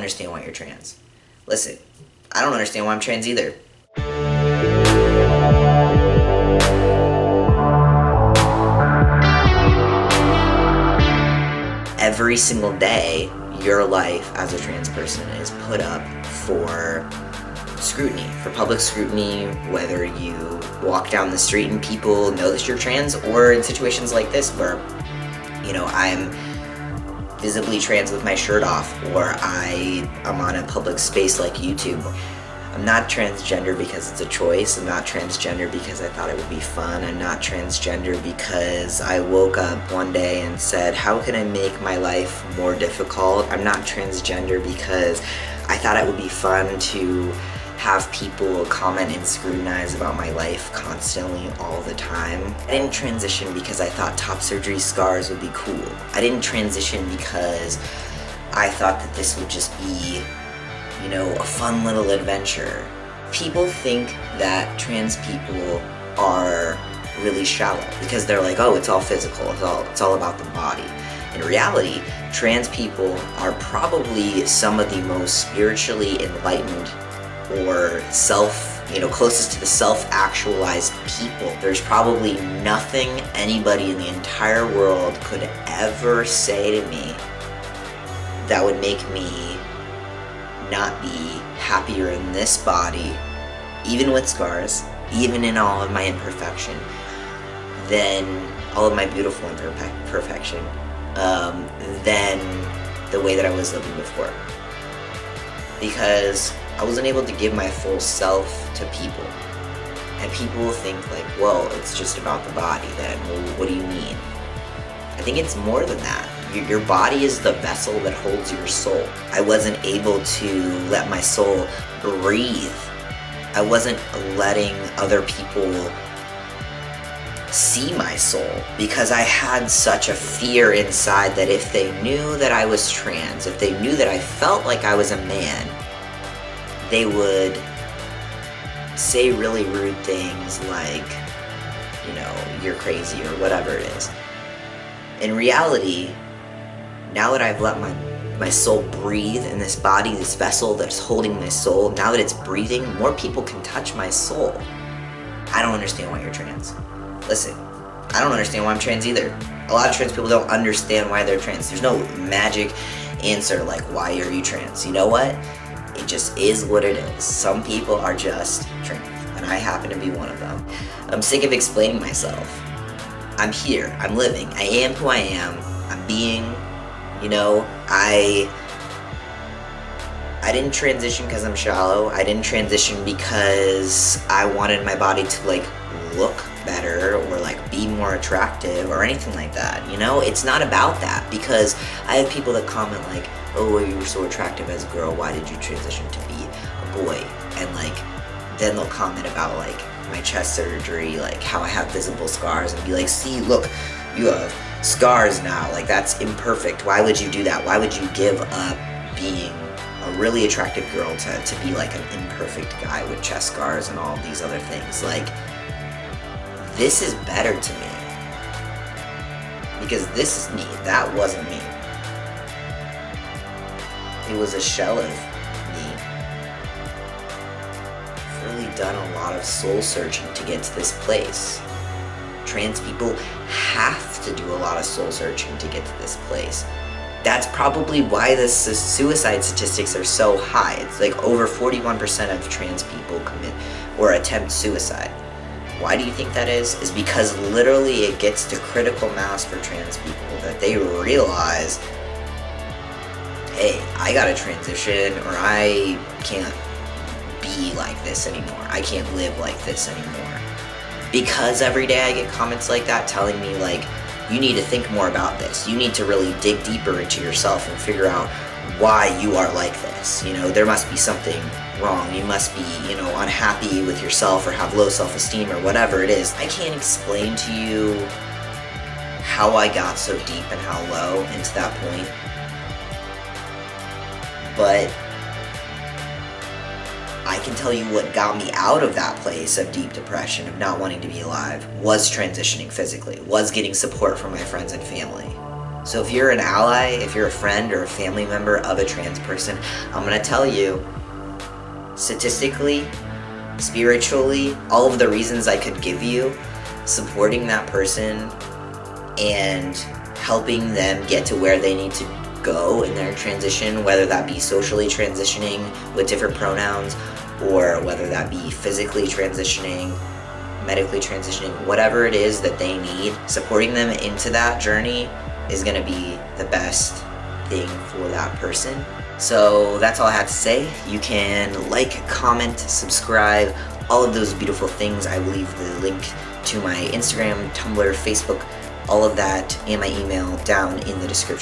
understand why you're trans. Listen, I don't understand why I'm trans either. Every single day, your life as a trans person is put up for scrutiny, for public scrutiny, whether you walk down the street and people know that you're trans, or in situations like this where, you know, I'm visibly trans with my shirt off, or I'm on a public space like YouTube. I'm not transgender because it's a choice. I'm not transgender because I thought it would be fun. I'm not transgender because I woke up one day and said, how can I make my life more difficult? I'm not transgender because I thought it would be fun to have people comment and scrutinize about my life constantly all the time. I didn't transition because I thought top surgery scars would be cool. I didn't transition because I thought that this would just be, you know, a fun little adventure. People think that trans people are really shallow because they're like, oh, it's all physical, it's all about the body. In reality, trans people are probably some of the most spiritually enlightened or closest to the self-actualized people. There's probably nothing anybody in the entire world could ever say to me that would make me not be happier in this body, even with scars, even in all of my imperfection, than all of my beautiful imperfection, than the way that I was living before. Because I wasn't able to give my full self to people. And people will think like, well, it's just about the body then. Well, what do you mean? I think it's more than that. Your body is the vessel that holds your soul. I wasn't able to let my soul breathe. I wasn't letting other people see my soul because I had such a fear inside that if they knew that I was trans, if they knew that I felt like I was a man, they would say really rude things like, you know, you're crazy or whatever it is. In reality, now that I've let my soul breathe in this body, this vessel that's holding my soul, now that it's breathing, more people can touch my soul. I don't understand why you're trans. Listen, I don't understand why I'm trans either. A lot of trans people don't understand why they're trans. There's no magic answer like, why are you trans? You know what? It just is what it is. Some people are just trans, and I happen to be one of them. I'm sick of explaining myself. I'm here, I'm living, I am who I am, I'm being, you know, I didn't transition because I'm shallow. I didn't transition because I wanted my body to like look better or like be more attractive or anything like that, you know? It's not about that, because I have people that comment like, oh, you were so attractive as a girl, why did you transition to be a boy? And like, then they'll comment about like my chest surgery, like how I have visible scars, and be like, see, look, you have scars now, like that's imperfect. Why would you do that? Why would you give up being a really attractive girl to be like an imperfect guy with chest scars and all these other things? Like, this is better to me, because this is me. That wasn't me. It was a shell of me. I've really done a lot of soul searching to get to this place. Trans people have to do a lot of soul searching to get to this place. That's probably why the suicide statistics are so high. It's like over 41% of trans people commit or attempt suicide. Why do you think that is? Is because literally it gets to critical mass for trans people that they realize, hey, I gotta transition or I can't be like this anymore. I can't live like this anymore. Because every day I get comments like that telling me like, you need to think more about this. You need to really dig deeper into yourself and figure out why you are like this. You know, there must be something wrong. You must be, you know, unhappy with yourself or have low self-esteem or whatever it is. I can't explain to you how I got so deep and how low into that point. But I can tell you what got me out of that place of deep depression, of not wanting to be alive, was transitioning physically, was getting support from my friends and family. So if you're an ally, if you're a friend or a family member of a trans person, I'm gonna tell you, statistically, spiritually, all of the reasons I could give you, supporting that person and helping them get to where they need to go in their transition, whether that be socially transitioning with different pronouns, or whether that be physically transitioning, medically transitioning, whatever it is that they need, supporting them into that journey is going to be the best thing for that person. So that's all I have to say. You can like, comment, subscribe, all of those beautiful things. I will leave the link to my Instagram, Tumblr, Facebook, all of that, and my email down in the description.